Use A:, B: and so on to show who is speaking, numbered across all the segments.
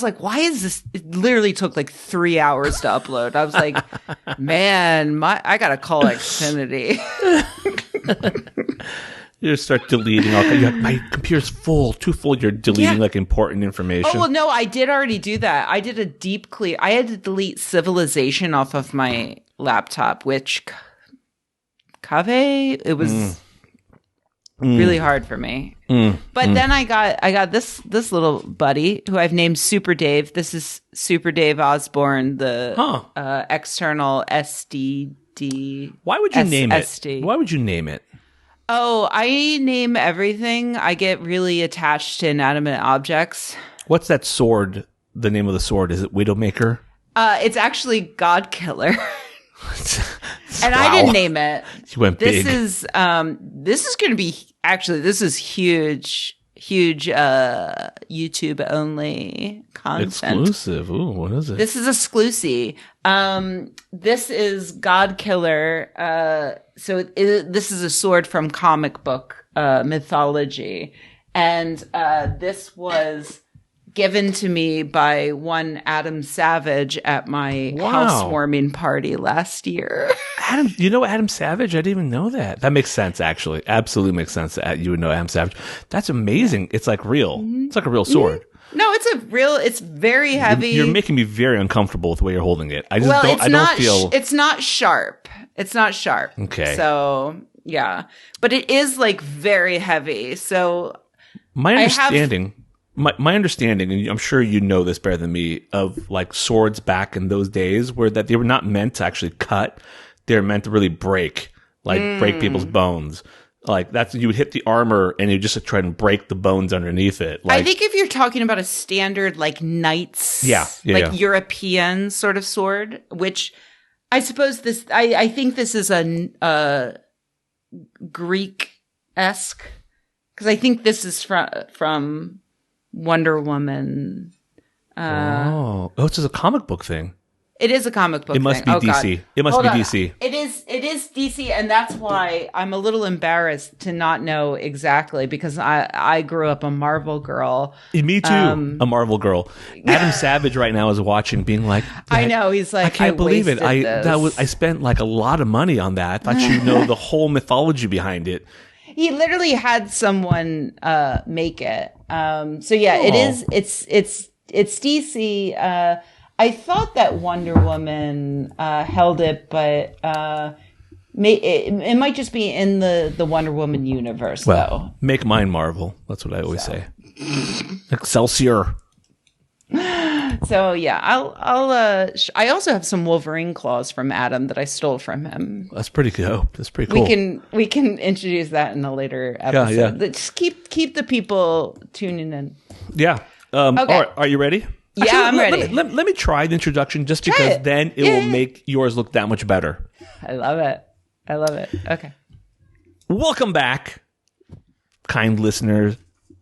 A: like, why is this? It literally took like 3 hours to upload. I was like, man, I gotta call Xfinity.
B: You just start deleting all. You're like, my computer's full, too full. You're deleting like important information.
A: Oh well, no, I did already do that. I did a deep clear. I had to delete Civilization off of my laptop, which Kaveh, it was really hard for me. But then I got this little buddy who I've named Super Dave. This is Super Dave Osborne, the external SDD.
B: Why would you name it?
A: SD.
B: Why would you name it?
A: Oh, I name everything. I get really attached to inanimate objects.
B: What's that sword? The name of the sword, is it Widowmaker?
A: It's actually God Killer. And I didn't name it.
B: You went big.
A: This is going to be this is huge YouTube only content.
B: Exclusive. Ooh, what is it?
A: This is exclusive. This is God Killer. This is a sword from comic book mythology, and this was given to me by one Adam Savage at my housewarming party last year.
B: Adam, you know Adam Savage? I didn't even know that. That makes sense, actually. Absolutely makes sense that you would know Adam Savage. That's amazing. It's like real. It's like a real sword.
A: No, it's very heavy.
B: You're making me very uncomfortable with the way you're holding it. I don't feel.
A: It's not sharp. It's not sharp.
B: Okay.
A: So, yeah. But it is like very heavy. So,
B: my understanding, and I'm sure you know this better than me, of like swords back in those days were that they were not meant to actually cut. They're meant to really break people's bones. Like you would hit the armor and you just try and break the bones underneath it. Like,
A: I think if you're talking about a standard like knights, European sort of sword, which I suppose I think this is a Greek-esque, because I think this is from Wonder Woman.
B: It's just a comic book thing.
A: It is a comic book.
B: It must be DC.
A: God.
B: It must be DC.
A: It is DC, and that's why I'm a little embarrassed to not know exactly, because I grew up a Marvel girl.
B: Me too, a Marvel girl. Adam Savage right now is watching, being like,
A: I know, he's like,
B: I can't believe it. I spent like a lot of money on that. I thought you know the whole mythology behind it.
A: He literally had someone make it. So yeah, it is. It's DC. I thought that Wonder Woman held it, but it might just be in the Wonder Woman universe, though.
B: Make mine Marvel. That's what I always say. Excelsior.
A: So yeah, I also have some Wolverine claws from Adam that I stole from him.
B: That's pretty cool. That's pretty cool.
A: We can introduce that in a later episode. Yeah. Just keep the people tuning in.
B: Yeah. Okay. All right. Are you ready?
A: Yeah, actually, I'm ready.
B: Let me try the introduction just because then it will make yours look that much better.
A: I love it. Okay.
B: Welcome back, kind listeners.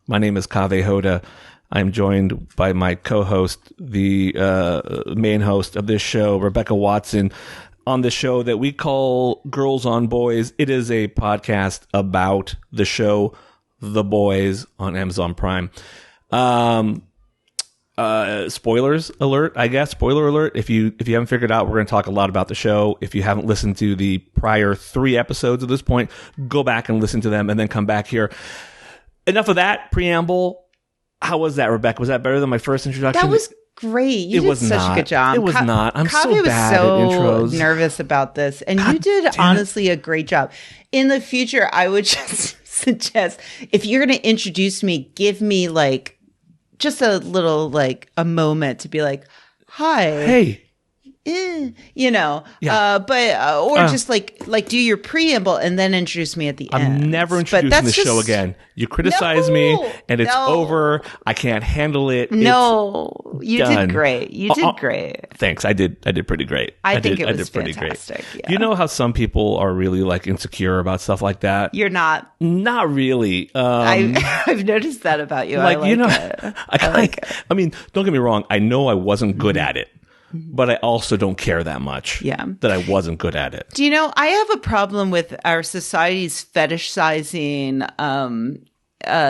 B: My name is Kaveh Hoda. I'm joined by my co-host, the main host of this show, Rebecca Watson, on the show that we call Girls on Boys. It is a podcast about the show The Boys on Amazon Prime. Spoilers alert, I guess. Spoiler alert. If you haven't figured out, we're going to talk a lot about the show. If you haven't listened to the prior 3 episodes at this point, go back and listen to them and then come back here. Enough of that preamble. How was that, Rebecca? Was that better than my first introduction?
A: That was great. You did such a good job.
B: It was not. I'm
A: Kaveh
B: so bad at intros.
A: Was so nervous about this, and you did honestly a great job. In the future, I would just suggest, if you're going to introduce me, give me like just a little, like a moment to be like, hi.
B: Hey.
A: You know, just like do your preamble and then introduce me at the end.
B: I'm never introducing the show again. You criticize me and it's over. I can't handle it.
A: No, you did great. You did great.
B: Thanks. I did pretty great.
A: I think it was fantastic. Yeah.
B: You know how some people are really like insecure about stuff like that?
A: You're not.
B: Not really.
A: I've noticed that about you. I like it.
B: I mean, don't get me wrong. I know I wasn't good at it. But I also don't care that much that I wasn't good at it.
A: Do you know, I have a problem with our society's fetishizing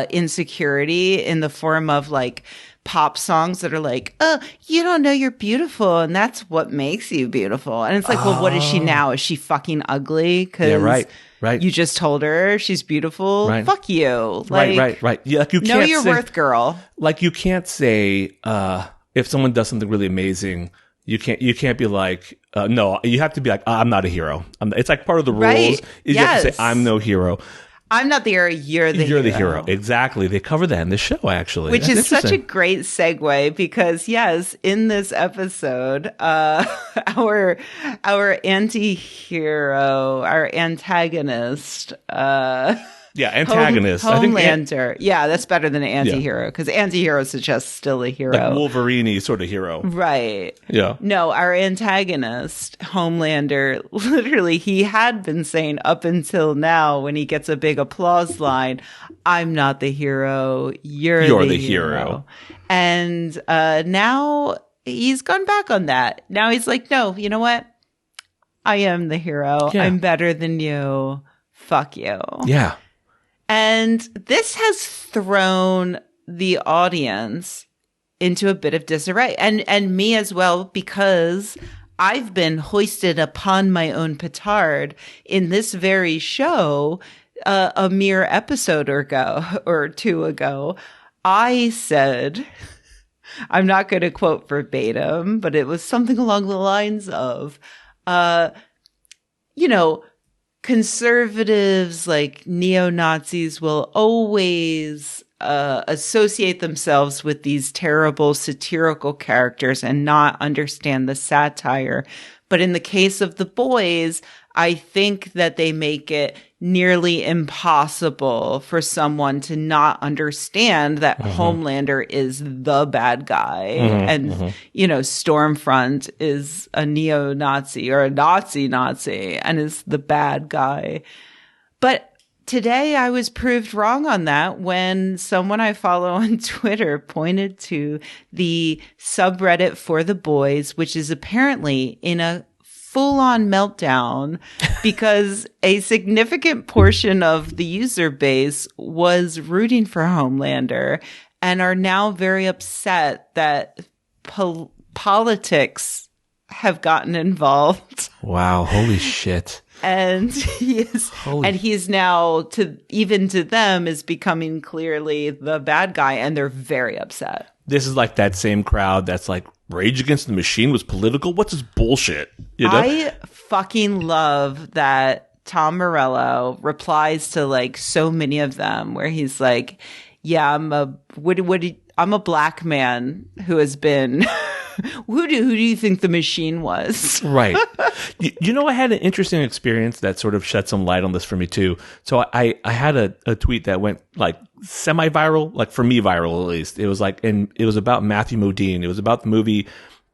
A: insecurity in the form of like pop songs that are like, oh, you don't know you're beautiful, and that's what makes you beautiful. And it's like, well, what is she now? Is she fucking ugly? Because
B: right.
A: you just told her she's beautiful.
B: Right.
A: Fuck you. Like,
B: Right. Yeah, like you
A: know
B: can't
A: your worth, girl.
B: Like you can't say if someone does something really amazing, you can't be like no. You have to be like, I'm not a hero. It's like part of the rules.
A: Right.
B: You have to say I'm no hero.
A: I'm not the hero. You're the hero.
B: Exactly. They cover that in the show, actually.
A: Which is such a great segue because, yes, in this episode, our anti-hero, our antagonist,
B: antagonist.
A: Homelander. Yeah, that's better than an anti-hero because anti-hero suggests still a hero.
B: Like Wolverine sort of hero.
A: Right.
B: Yeah.
A: No, our antagonist, Homelander, literally, he had been saying up until now when he gets a big applause line, I'm not the hero, you're the hero. And now he's gone back on that. Now he's like, no, you know what? I am the hero. Yeah. I'm better than you. Fuck you.
B: Yeah.
A: And this has thrown the audience into a bit of disarray and me as well, because I've been hoisted upon my own petard in this very show a mere episode or two ago. I said, I'm not going to quote verbatim, but it was something along the lines of, conservatives, like neo-Nazis, will always associate themselves with these terrible satirical characters and not understand the satire. But in the case of the boys, I think that they make it nearly impossible for someone to not understand that Homelander is the bad guy and, Stormfront is a neo-Nazi or a Nazi and is the bad guy. But today I was proved wrong on that when someone I follow on Twitter pointed to the subreddit for the boys, which is apparently in a full-on meltdown because a significant portion of the user base was rooting for Homelander and are now very upset that politics have gotten involved.
B: Wow, holy shit.
A: And he's now to them is becoming clearly the bad guy, and they're very upset.
B: This is like that same crowd that's like, Rage Against the Machine was political? What's this bullshit?
A: I fucking love that Tom Morello replies to like so many of them where he's like, yeah, I'm a black man who has been who do you think the machine was? Right.
B: I had an interesting experience that sort of shed some light on this for me too. So I had a tweet that went like semi-viral, like for me viral at least. It was like, and it was about Matthew Modine. It was about the movie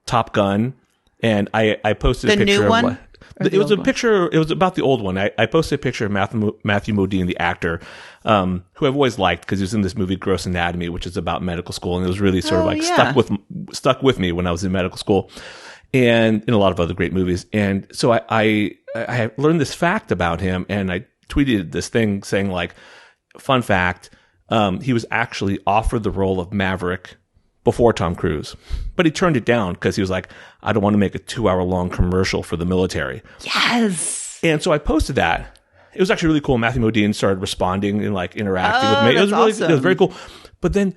B: Top Gun. And I posted a picture
A: new one?
B: It was a picture. It was about the old one. I posted a picture of Matthew Modine, the actor, who I've always liked because he was in this movie Gross Anatomy, which is about medical school, and it was really sort of like stuck with me when I was in medical school, and in a lot of other great movies. And so I learned this fact about him, and I tweeted this thing saying like, fun fact, he was actually offered the role of Maverick before Tom Cruise, but he turned it down because he was like, I don't want to make a 2-hour-long commercial for the military.
A: Yes.
B: And so I posted that. It was actually really cool. Matthew Modine started responding and like interacting with me. It was really awesome. It was very cool. But then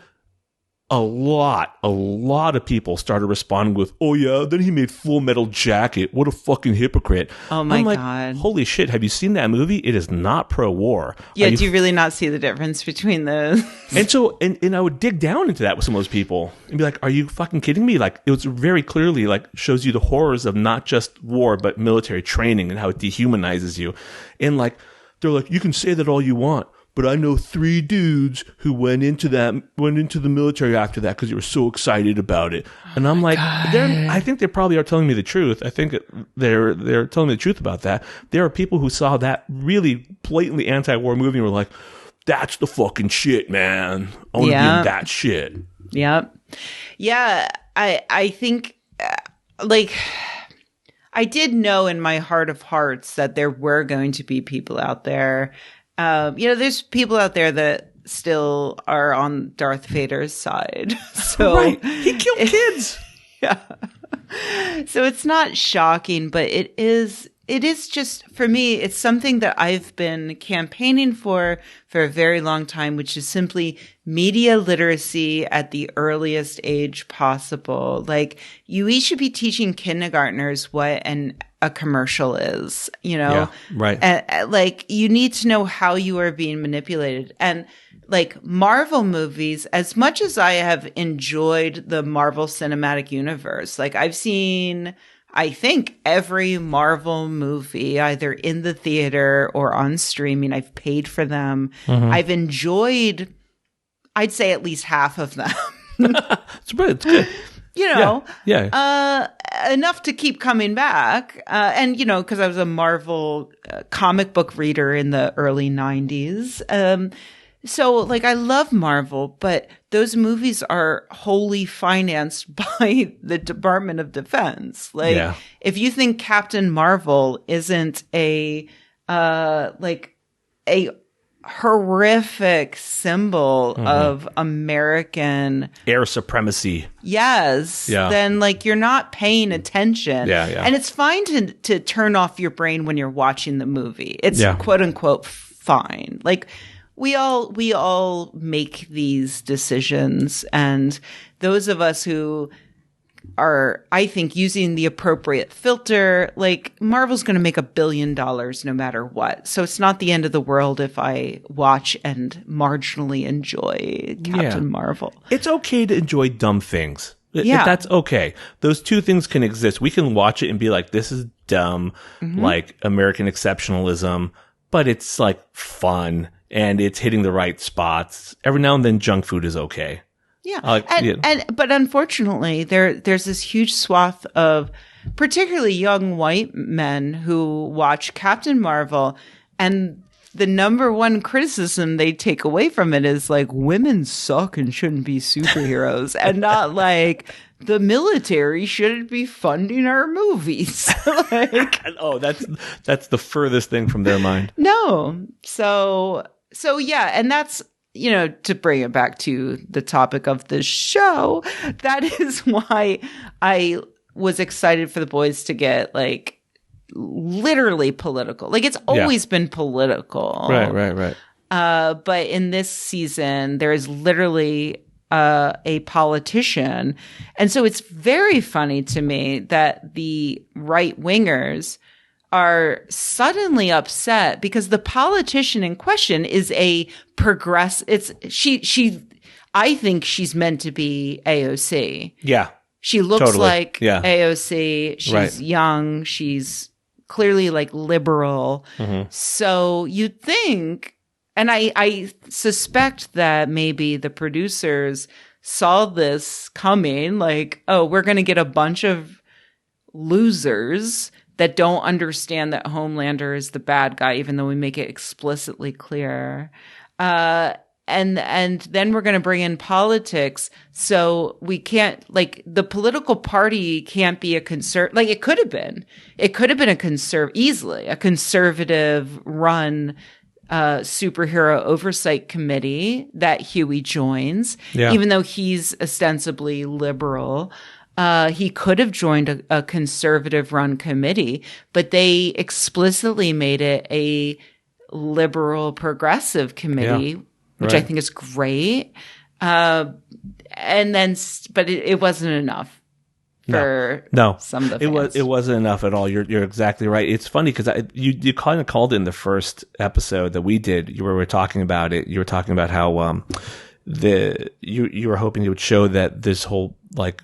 B: a lot of people started responding with, oh yeah, then he made Full Metal Jacket. What a fucking hypocrite.
A: Oh my God.
B: Holy shit. Have you seen that movie? It is not pro-war.
A: Yeah. Do you really not see the difference between those?
B: And so, and I would dig down into that with some of those people and be like, are you fucking kidding me? Like, it was very clearly like shows you the horrors of not just war, but military training and how it dehumanizes you. And like, they're like, you can say that all you want, but I know 3 dudes who went into the military after that because they were so excited about it. And I'm like, I think they probably are telling me the truth. I think they're telling me the truth about that. There are people who saw that really blatantly anti-war movie and were like, that's the fucking shit, man. I want to be in that shit.
A: Yep. Yeah. I think like I did know in my heart of hearts that there were going to be people out there. There's people out there that still are on Darth Vader's side. So
B: Right. He killed kids.
A: Yeah. So it's not shocking, but it is just, for me, it's something that I've been campaigning for a very long time, which is simply media literacy at the earliest age possible. Like, we should be teaching kindergartners what a commercial is, you know?
B: Yeah, right.
A: And, like, you need to know how you are being manipulated. And like Marvel movies, as much as I have enjoyed the Marvel Cinematic Universe, like I've seen, I think, every Marvel movie, either in the theater or on streaming. I've paid for them. I've enjoyed, I'd say, at least half of them.
B: It's good.
A: You know,
B: Yeah.
A: Enough to keep coming back. And, you know, because I was a Marvel comic book reader in the early 90s. So, like, I love Marvel, but those movies are wholly financed by the Department of Defense. Like, if you think Captain Marvel isn't a horrific symbol of American
B: air supremacy.
A: Yes.
B: Yeah.
A: Then, like, you're not paying attention.
B: Yeah.
A: And it's fine to turn off your brain when you're watching the movie. It's quote unquote fine. Like, we all make these decisions, and those of us who are, I think, using the appropriate filter, like, Marvel's going to make $1 billion no matter what. So it's not the end of the world if I watch and marginally enjoy Captain Marvel.
B: It's okay to enjoy dumb things.
A: Yeah.
B: That's okay. Those two things can exist. We can watch it and be like, this is dumb, like American exceptionalism, but it's like fun and it's hitting the right spots. Every now and then junk food is okay.
A: Yeah. But unfortunately, there's this huge swath of particularly young white men who watch Captain Marvel, and the number one criticism they take away from it is like, women suck and shouldn't be superheroes, and not like, the military shouldn't be funding our movies. Like,
B: oh, that's the furthest thing from their mind.
A: No. So yeah, and that's, you know, to bring it back to the topic of the show, that is why I was excited for the boys to get, like, literally political. Like, it's always been political.
B: Right.
A: But in this season, there is literally a politician. And so it's very funny to me that the right-wingers are suddenly upset because the politician in question is a I think she's meant to be AOC.
B: Yeah.
A: She looks
B: totally.
A: like AOC. She's young. She's clearly, like, liberal. So you'd think, and I suspect that maybe the producers saw this coming, like, oh, we're going to get a bunch of losers that don't understand that Homelander is the bad guy, even though we make it explicitly clear. And then we're going to bring in politics. So we can't, like, the political party can't be a like, it could have been easily a conservative run superhero oversight committee that Huey joins, even though he's ostensibly liberal. He could have joined a conservative-run committee, but they explicitly made it a liberal progressive committee, which I think is great. And then, but it wasn't enough for some of the fans.
B: It wasn't enough at all. You're exactly right. It's funny because you kind of called in the first episode that we did. You were talking about it. You were talking about how you were hoping it would show that this whole, like,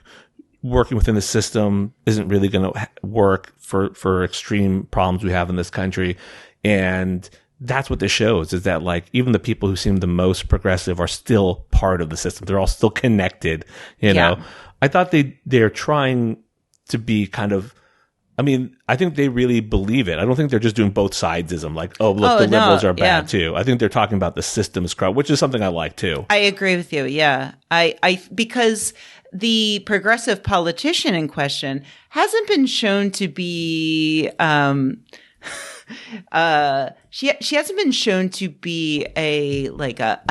B: working within the system isn't really going to work for extreme problems we have in this country. And that's what this shows, is that, like, even the people who seem the most progressive are still part of the system. They're all still connected, you know? I thought they're trying to be kind of, I mean, I think they really believe it. I don't think they're just doing both sidesism, like, oh, look, the liberals are bad too. I think they're talking about the system's corrupt, which is something I like too.
A: I agree with you. Yeah. Because the progressive politician in question hasn't been shown to be she hasn't been shown to be a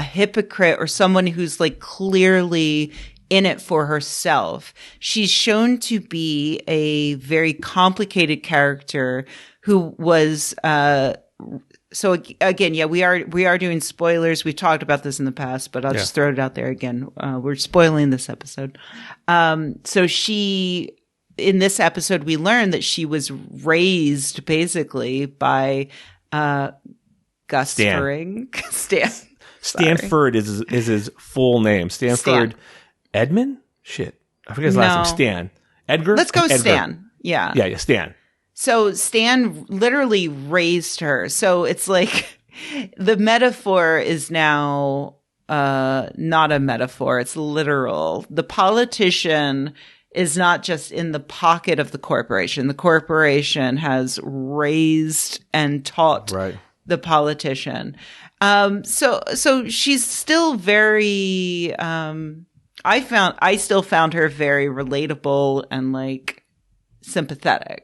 A: hypocrite or someone who's like clearly in it for herself. She's shown to be a very complicated character who was so again, yeah, we are doing spoilers. We've talked about this in the past, but I'll just throw it out there again. We're spoiling this episode. So in this episode, we learn that she was raised basically by Gus Fring.
B: Stanford is his full name. Stanford Edmund? Shit. I forget his last name. Stan. Edgar?
A: Let's go with
B: Edgar.
A: Stan. Yeah.
B: Yeah, Stan.
A: So Stan literally raised her. So it's like the metaphor is now not a metaphor. It's literal. The politician is not just in the pocket of the corporation. The corporation has raised and taught the politician. So she's still very, I still found her very relatable and like sympathetic.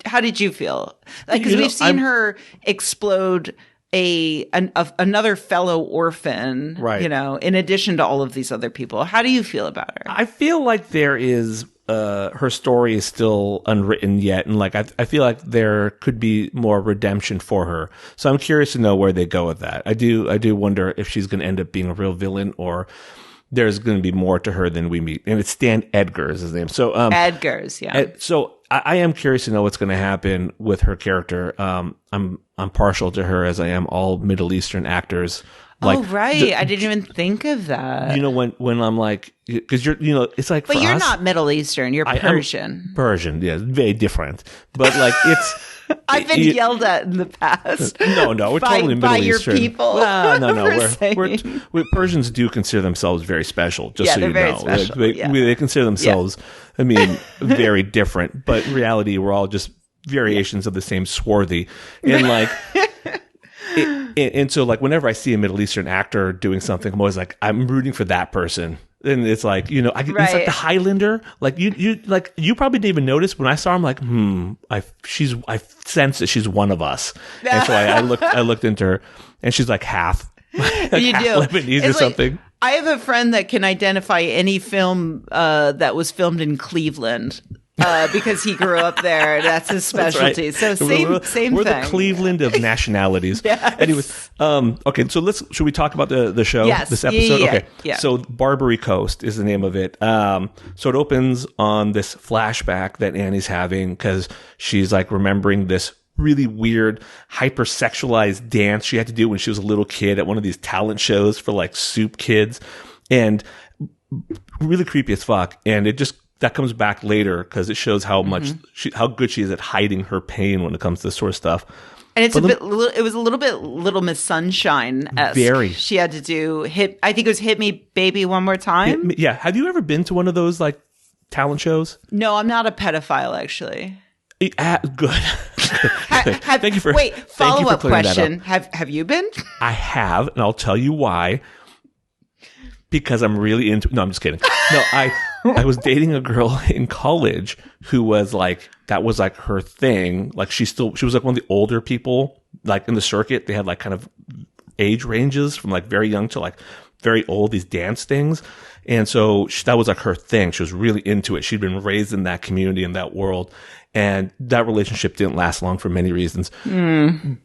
A: How did you feel? Like, because we've seen her explode another fellow orphan,
B: right?
A: In addition to all of these other people. How do you feel about her?
B: I feel like there is her story is still unwritten yet, and like I feel like there could be more redemption for her. So I'm curious to know where they go with that. I do wonder if she's going to end up being a real villain or there's going to be more to her than we meet. And it's Stan Edgar is his name. So
A: Edgar's, yeah.
B: So I am curious to know what's going to happen with her character. I'm partial to her as I am all Middle Eastern actors. Like,
A: oh, right. I didn't even think of that.
B: When I'm like, because it's like,
A: but
B: for
A: you're
B: us,
A: not Middle Eastern. You're Persian.
B: Persian, yeah, very different. But like, it's.
A: I've been yelled at in the past.
B: No, we're totally Middle Eastern.
A: By your people.
B: No. We're Persians do consider themselves very special. Just so you know,
A: special.
B: They consider themselves. I mean, very different. But in reality, we're all just variations of the same swarthy, and like. And so, like, whenever I see a Middle Eastern actor doing something, I'm always like, I'm rooting for that person. And it's like, it's like the Highlander. Like you probably didn't even notice when I saw him. Like, I sense that she's one of us. And so I looked into her, and she's like half.
A: You
B: half
A: do
B: Lebanese or something.
A: I have a friend that can identify any film that was filmed in Cleveland. Because he grew up there, that's his specialty.
B: That's right.
A: So same thing.
B: We're the Cleveland of nationalities.
A: Yes.
B: Anyways, okay. So should we talk about the show?
A: Yes.
B: This episode.
A: Yeah.
B: Okay.
A: Yeah.
B: So Barbary Coast is the name of it. So it opens on this flashback that Annie's having because she's like remembering this really weird hypersexualized dance she had to do when she was a little kid at one of these talent shows for like soup kids, and really creepy as fuck. And it just. That comes back later because it shows how much how good she is at hiding her pain when it comes to this sort of stuff.
A: And it was a little bit Little Miss Sunshine-esque.
B: Very.
A: She had to do I think it was Hit Me Baby One More Time.
B: Yeah. Have you ever been to one of those like talent shows?
A: No, I'm not a pedophile actually.
B: Good. Thank you for
A: follow-up question. Have you been?
B: I have, and I'll tell you why. Because I'm really into. No, I'm just kidding. No, I was dating a girl in college who was like, that was like her thing. Like she was like one of the older people, like in the circuit. They had like kind of age ranges from like very young to like very old, these dance things. And so that was like her thing. She was really into it. She'd been raised in that community, in that world. And that relationship didn't last long for many reasons.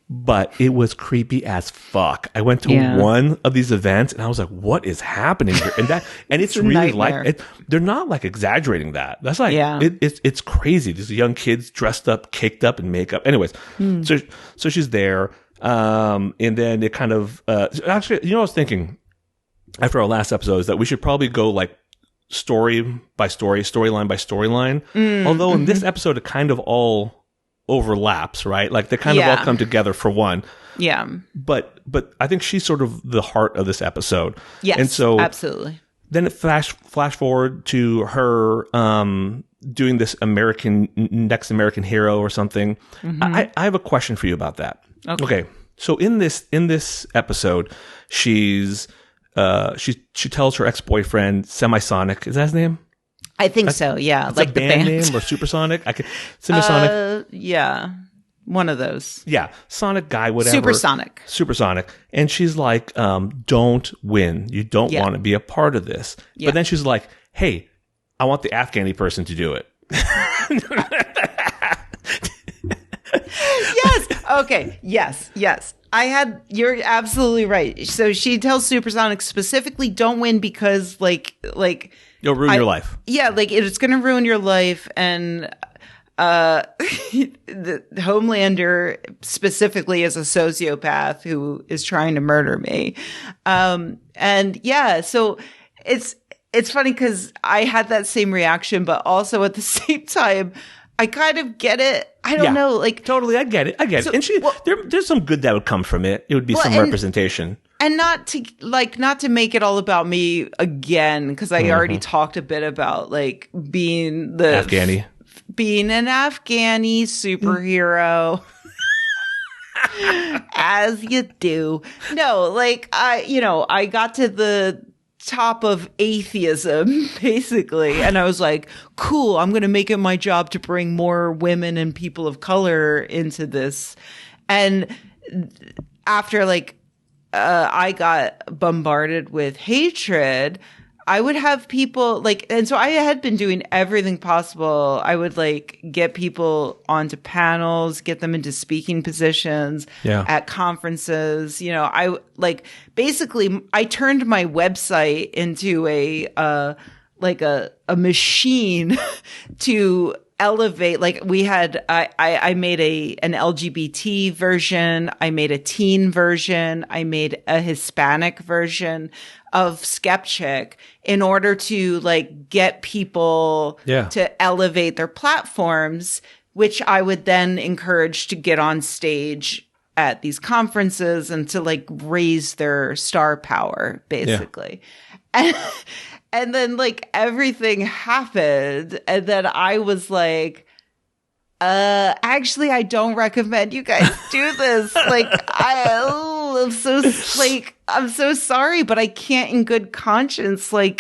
B: But it was creepy as fuck. I went to one of these events and I was like, what is happening here? And it's really
A: nightmare.
B: like, they're not like exaggerating that. That's like, it's crazy. These young kids dressed up, caked up in makeup. Anyways, so she's there. And then it kind of, actually, I was thinking after our last episode is that we should probably go like, story by story, storyline by storyline. Although in this episode, it kind of all overlaps, right? Like they kind of all come together for one.
A: Yeah.
B: But I think she's sort of the heart of this episode.
A: Yes,
B: and so
A: absolutely.
B: Then it flash forward to her doing this next American hero or something. I have a question for you about that. Okay. So in this episode, she tells her ex-boyfriend Semisonic. Is that his name?
A: I think so. Yeah,
B: It's
A: like
B: a
A: the
B: band name or Supersonic. Semisonic.
A: Yeah. one of those.
B: Yeah, Sonic guy, whatever. Supersonic. And she's like, don't win. You don't want to be a part of this.
A: Yeah.
B: But then she's like, hey, I want the Afghani person to do it.
A: Yes. Okay. Yes. You're absolutely right. So she tells Supersonic specifically, don't win because like
B: you'll ruin your life.
A: Yeah. Like it's going to ruin your life. And, the Homelander specifically is a sociopath who is trying to murder me. And yeah, so it's funny because I had that same reaction, but also at the same time, I kind of get it. I don't know, like
B: totally. I get it.
A: So,
B: and there's some good that would come from it. It would be some representation,
A: and not to make it all about me again, because I already talked a bit about like being an Afghani superhero. As you do. No, like I got to the top of atheism basically, and I was like, cool, I'm going to make it my job to bring more women and people of color into this. And after I got bombarded with hatred, I would have people and so I had been doing everything possible. I would get people onto panels, get them into speaking positions at conferences. I basically I turned my website into a machine to elevate. We had, I made an LGBT version. I made a teen version. I made a Hispanic version of Skepchick in order to get people to elevate their platforms, which I would then encourage to get on stage at these conferences and to raise their star power, basically. Yeah. And then everything happened, and then I was like, actually, I don't recommend you guys do this. I'm so sorry, but I can't in good conscience, I'm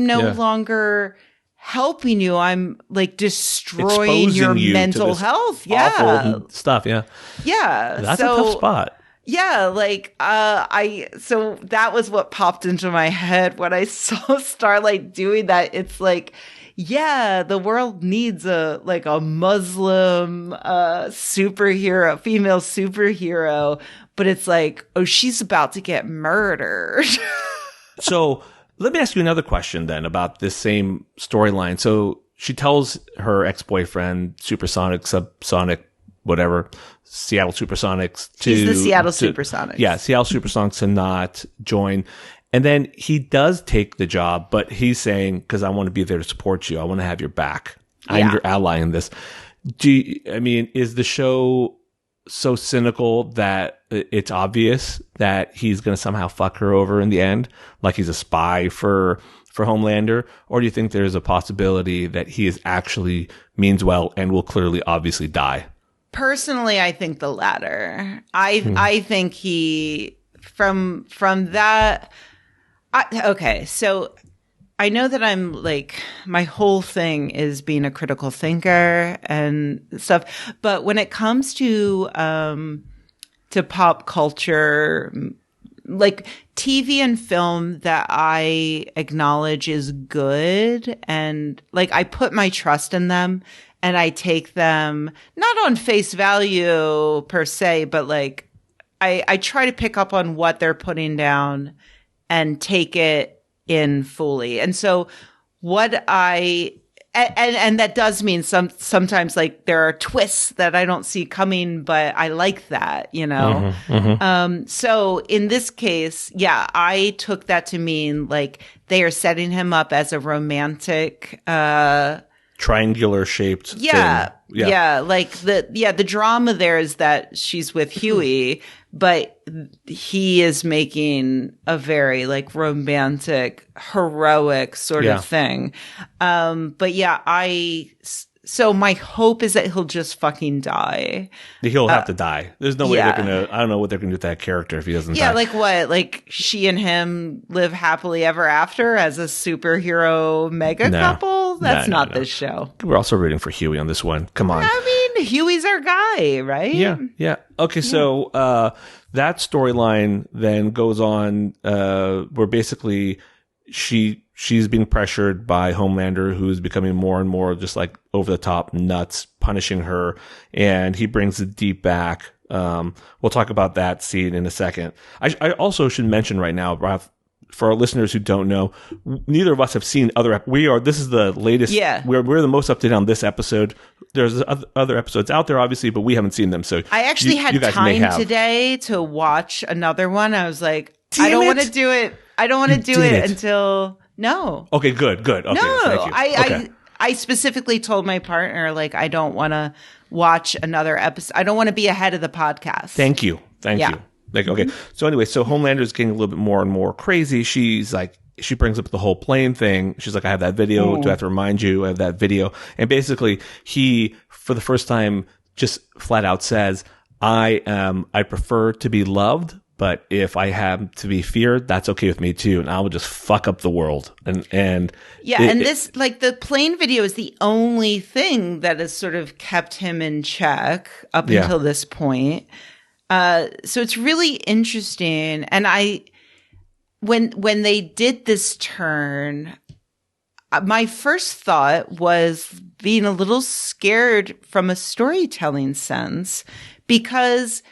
A: no longer helping you. I'm destroying your mental health. Yeah.
B: Awful stuff. Yeah.
A: Yeah.
B: That's a tough spot.
A: Yeah, so that was what popped into my head when I saw Starlight doing that. It's yeah, the world needs a Muslim superhero, female superhero, but it's oh, she's about to get murdered.
B: So let me ask you another question then about this same storyline. So she tells her ex-boyfriend, Supersonic, Subsonic, whatever, Seattle Supersonics
A: He's the Seattle Supersonics.
B: Yeah, Seattle Supersonics to not join. And then he does take the job, but he's saying, because I want to be there to support you. I want to have your back. I'm your ally in this. Is the show so cynical that it's obvious that he's going to somehow fuck her over in the end? Like he's a spy for Homelander? Or do you think there's a possibility that he is actually means well and will clearly, obviously die?
A: Personally, I think the latter. I think he from that. Okay, so I know that I'm my whole thing is being a critical thinker and stuff, but when it comes to pop culture, TV and film that I acknowledge is good, and I put my trust in them. And I take them not on face value per se, but I try to pick up on what they're putting down and take it in fully. And so and that does mean sometimes there are twists that I don't see coming, but I like that,
B: Mm-hmm, mm-hmm.
A: So in this case, I took that to mean they are setting him up as a romantic,
B: triangular shaped thing.
A: Yeah. The drama there is that she's with Huey, but he is making a very romantic, heroic sort of thing. So my hope is that he'll just fucking die.
B: He'll have to die. There's no way they're gonna. I don't know what they're gonna do with that character if he doesn't die.
A: Yeah, what? She and him live happily ever after as a superhero mega couple? That's not this show.
B: We're also rooting for Huey on this one. Come on.
A: Huey's our guy, right?
B: Yeah. Okay, so that storyline then goes on where basically she's being pressured by Homelander, who's becoming more and more just like over the top nuts, punishing her, and he brings the Deep back. We'll talk about that scene in a second. I also should mention right now, for our listeners who don't know, neither of us have seen other. This is the latest.
A: Yeah,
B: we're the most up to date on this episode. There's other episodes out there, obviously, but we haven't seen them. So
A: I actually had time today to watch another one. I was like, I don't want to do it. I don't want to do it until no.
B: Okay, good. Okay,
A: no,
B: thank you.
A: I specifically told my partner, like, I don't want to watch another episode. I don't want to be ahead of the podcast.
B: Thank you. Like, okay. So anyway, so Homelander's getting a little bit more and more crazy. She's like, she brings up the whole plane thing. She's like, I have that video. Do I have to remind you? I have that video. And basically he, for the first time, just flat out says, I prefer to be loved, but if I have to be feared, that's okay with me too. And I will just fuck up the world. And
A: this, like, the plane video is the only thing that has sort of kept him in check up until this point. So it's really interesting. And when they did this turn, my first thought was being a little scared from a storytelling sense, because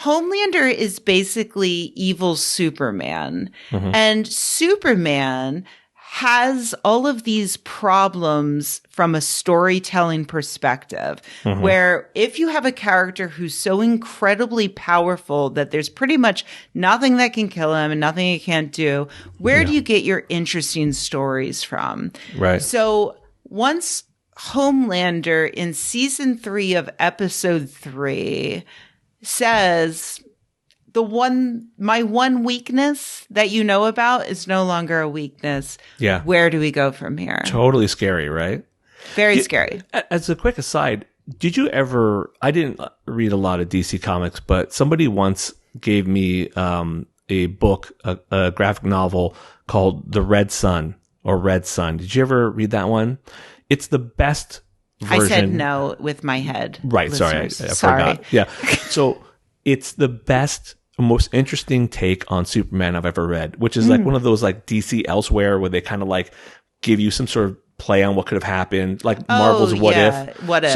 A: Homelander is basically evil Superman, and Superman has all of these problems from a storytelling perspective, where if you have a character who's so incredibly powerful that there's pretty much nothing that can kill him and nothing he can't do, where do you get your interesting stories from?
B: Right.
A: So once Homelander in season 3 of episode 3 says, my one weakness that you know about is no longer a weakness.
B: Yeah.
A: Where do we go from here?
B: Totally scary, right?
A: Very scary.
B: As a quick aside, did you ever, I didn't read a lot of DC comics, but somebody once gave me a book, a graphic novel called The Red Sun or Red Sun. Did you ever read that one? It's the best version.
A: I said no with my head.
B: Right. Sorry. I forgot. Yeah. So it's the best, most interesting take on Superman I've ever read, which is like one of those like DC Elsewhere where they kind of like give you some sort of play on what could have happened, like Marvel's What If.
A: What If,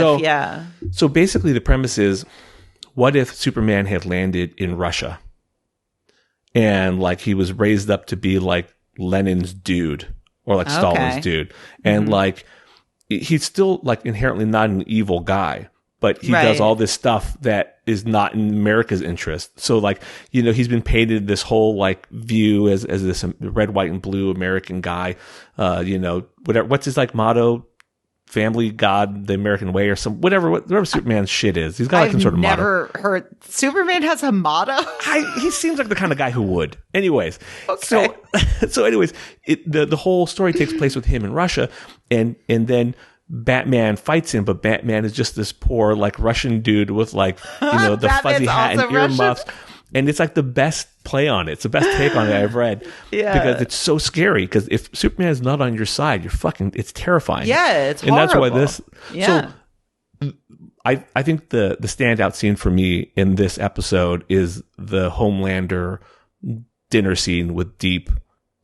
B: So basically the premise is, what if Superman had landed in Russia and like he was raised up to be like Lenin's dude or like Stalin's dude, and like he's still like inherently not an evil guy, but he does all this stuff that is not in America's interest. So like, you know, he's been painted this whole like view as this red, white, and blue American guy. You know, what's his like motto? Family, God, the American way, or whatever Superman's shit is. He's got like some sort of motto. I've
A: never heard Superman has a motto.
B: He seems like the kind of guy who would. Anyways, so anyways, the whole story takes place with him in Russia, and then Batman fights him, but Batman is just this poor like Russian dude with like, you know, the fuzzy hat and earmuffs. And it's like the best play on it. It's the best take on it I've read. Yeah. Because it's so scary. Because if Superman is not on your side, it's terrifying.
A: Yeah, it's horrible.
B: And that's why this. Yeah. So I think the standout scene for me in this episode is the Homelander dinner scene with Deep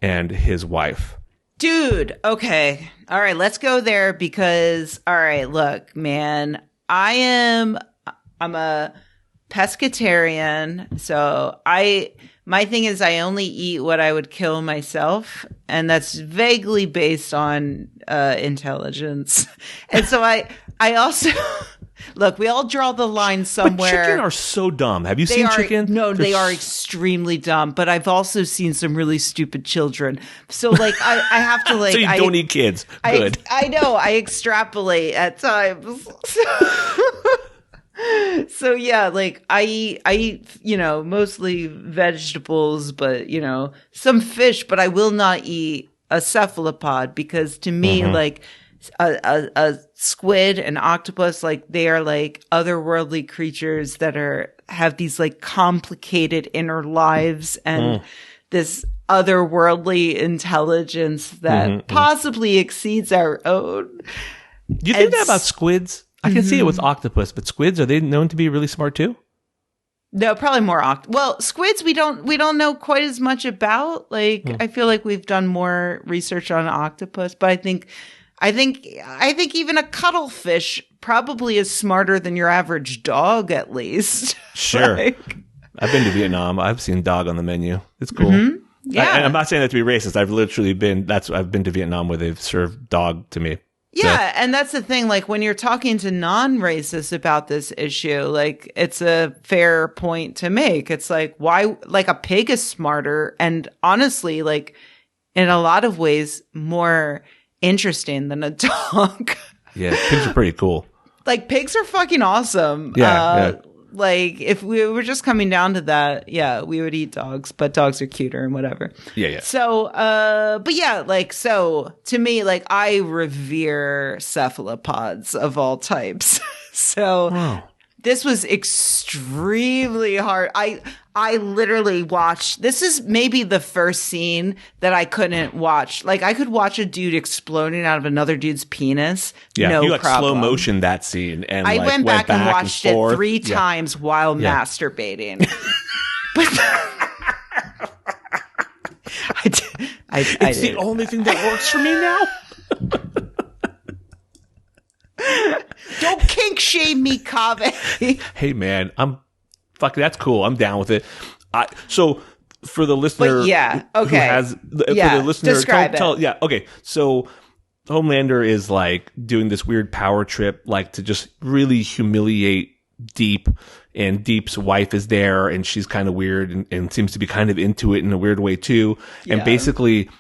B: and his wife.
A: Dude, okay. All right, let's go there because, all right, look, man, I'm a pescatarian, so my thing is I only eat what I would kill myself, and that's vaguely based on intelligence. And so I also look, we all draw the line somewhere.
B: But chicken are so dumb. Have you seen chicken?
A: No, they are extremely dumb. But I've also seen some really stupid children. So like I have to like.
B: So you don't eat kids. Good.
A: I know. I extrapolate at times. So yeah, like I eat, you know, mostly vegetables, but you know, some fish, but I will not eat a cephalopod because to me, like a squid, an octopus, like they are like otherworldly creatures that have these like complicated inner lives and this otherworldly intelligence that possibly exceeds our own.
B: Do you think that about squids? I can see it with octopus, but squids, are they known to be really smart too?
A: No, probably more well, squids we don't know quite as much about. Like I feel like we've done more research on octopus, but I think even a cuttlefish probably is smarter than your average dog, at least.
B: Sure.
A: Like,
B: I've been to Vietnam. I've seen dog on the menu. It's cool.
A: Yeah.
B: And I'm not saying that to be racist. I've been to Vietnam where they've served dog to me.
A: Yeah, and that's the thing. Like when you're talking to non-racists about this issue, like it's a fair point to make. It's like why, like a pig is smarter, and honestly, like in a lot of ways, more interesting than a dog.
B: Yeah, pigs are pretty cool.
A: Like pigs are fucking awesome.
B: Yeah.
A: Like if we were just coming down to that, yeah, we would eat dogs, but dogs are cuter and whatever.
B: Yeah.
A: So, but yeah, like, so to me, like I revere cephalopods of all types. So this was extremely hard. I literally watched, this is maybe the first scene that I couldn't watch. Like I could watch a dude exploding out of another dude's penis.
B: Yeah,
A: no
B: you like
A: problem.
B: slow motion that scene. And
A: I
B: like,
A: went back and watched it
B: forth.
A: 3 times while masturbating. But
B: it's the only thing that works for me now.
A: Don't kink shame me, Kaveh.
B: Hey man, that's cool. I'm down with it. So for the listener,
A: who
B: has for the listener,
A: describe it.
B: Yeah, okay. So Homelander is like doing this weird power trip, like to just really humiliate Deep, and Deep's wife is there, and she's kind of weird and seems to be kind of into it in a weird way too. Yeah. And basically,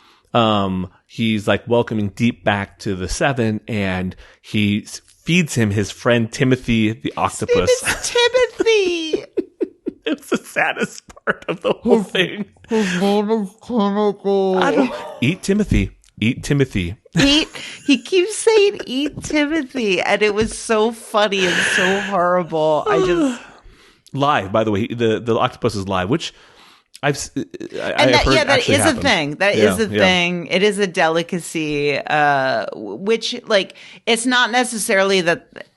B: he's like welcoming Deep back to the Seven, and he feeds him his friend Timothy the octopus.
A: Timothy.
B: It's the saddest part of the whole thing.
A: His name is Timothy.
B: Eat Timothy. Eat Timothy.
A: He keeps saying eat Timothy, and it was so funny and so horrible.
B: Live, by the way, the octopus is live, which I've heard
A: that is
B: happened.
A: a thing. That is a thing. It is a delicacy, which like it's not necessarily that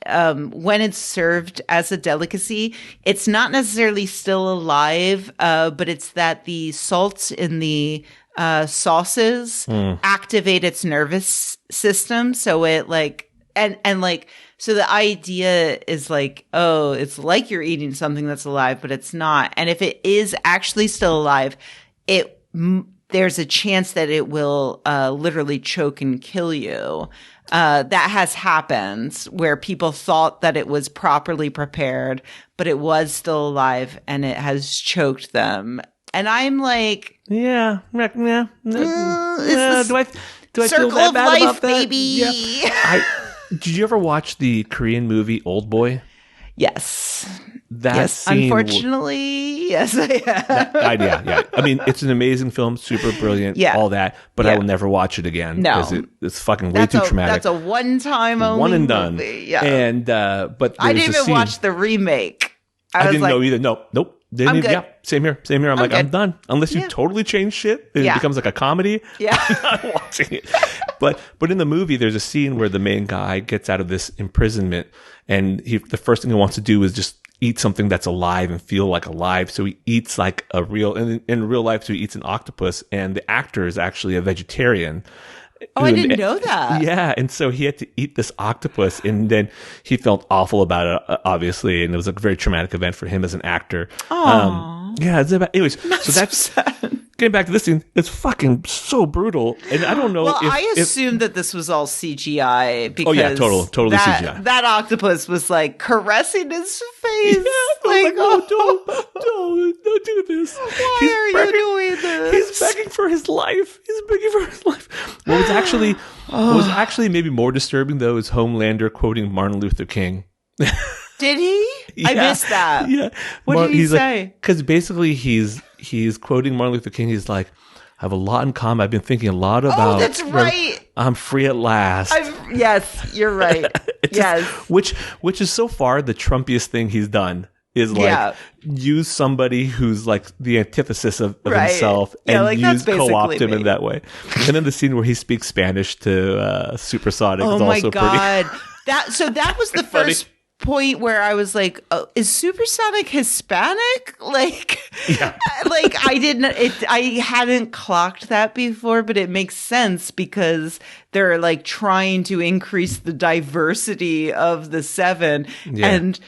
A: when it's served as a delicacy, it's not necessarily still alive, but it's that the salts in the sauces activate its nervous system, so it like and like so the idea is like, oh, it's like you're eating something that's alive, but it's not. And if it is actually still alive, there's a chance that it will literally choke and kill you. That has happened where people thought that it was properly prepared, but it was still alive and it has choked them. And I'm like,
B: do I feel
A: circle
B: that
A: of
B: bad
A: life,
B: about that?
A: baby.
B: Yeah. Did you ever watch the Korean movie Old Boy?
A: Yes.
B: That scene,
A: unfortunately, yes, I have.
B: Yeah. I mean, it's an amazing film, super brilliant, all that, but I will never watch it again because it's fucking way too traumatic.
A: That's a one-time only
B: one and done.
A: Movie. Yeah.
B: And but
A: I didn't even watch the remake.
B: I didn't know either. Nope. Didn't even,
A: good.
B: Same here. I'm like, I'm done. Unless you totally change shit, it becomes like a comedy.
A: Yeah,
B: I'm not watching it. But in the movie, there's a scene where the main guy gets out of this imprisonment, and the first thing he wants to do is just eat something that's alive and feel like alive. So he eats like in real life. So he eats an octopus, and the actor is actually a vegetarian.
A: Oh, I didn't know that.
B: Yeah, and so he had to eat this octopus, and then he felt awful about it, obviously, and it was a very traumatic event for him as an actor. Anyways, so that's
A: sad.
B: Getting back to this scene. It's fucking so brutal, and I don't know.
A: Well, I assumed that this was all CGI because
B: totally CGI.
A: That octopus was like caressing his face.
B: Yeah, like, don't do this.
A: Why are you doing this?
B: He's begging for his life. What was actually maybe more disturbing though is Homelander quoting Martin Luther King.
A: Did he?
B: Yeah,
A: I missed that.
B: Yeah.
A: What did he say?
B: Because basically he's quoting Martin Luther King. He's like, I have a lot in common. I've been thinking a lot about.
A: Oh, that's right.
B: I'm free at last.
A: Yes, you're right. Yes.
B: Which is so far the Trumpiest thing he's done is like use somebody who's like the antithesis of himself and co-opt him in that way. And then the scene where he speaks Spanish to Supersonic is also pretty.
A: that was the
B: Funny.
A: first point where I was like, oh, is Supersonic Hispanic? Like,
B: Yeah.
A: like I hadn't clocked that before, but it makes sense because they're like trying to increase the diversity of the seven.
B: Yeah.
A: And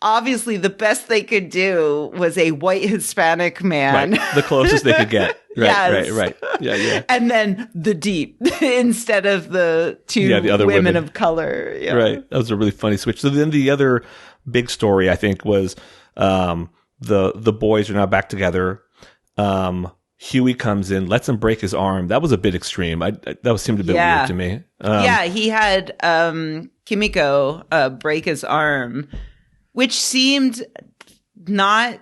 A: obviously the best they could do was a white Hispanic man.
B: Right. The closest they could get. Right,
A: Yes.
B: right. Yeah.
A: And then the deep instead of the two
B: the other
A: women
B: women.
A: of color. Yeah.
B: Right. That was a really funny switch. So then the other big story, I think, was the boys are now back together. Huey comes in, lets him break his arm. That was a bit extreme. That seemed a bit weird to me.
A: He had Kimiko break his arm, which seemed not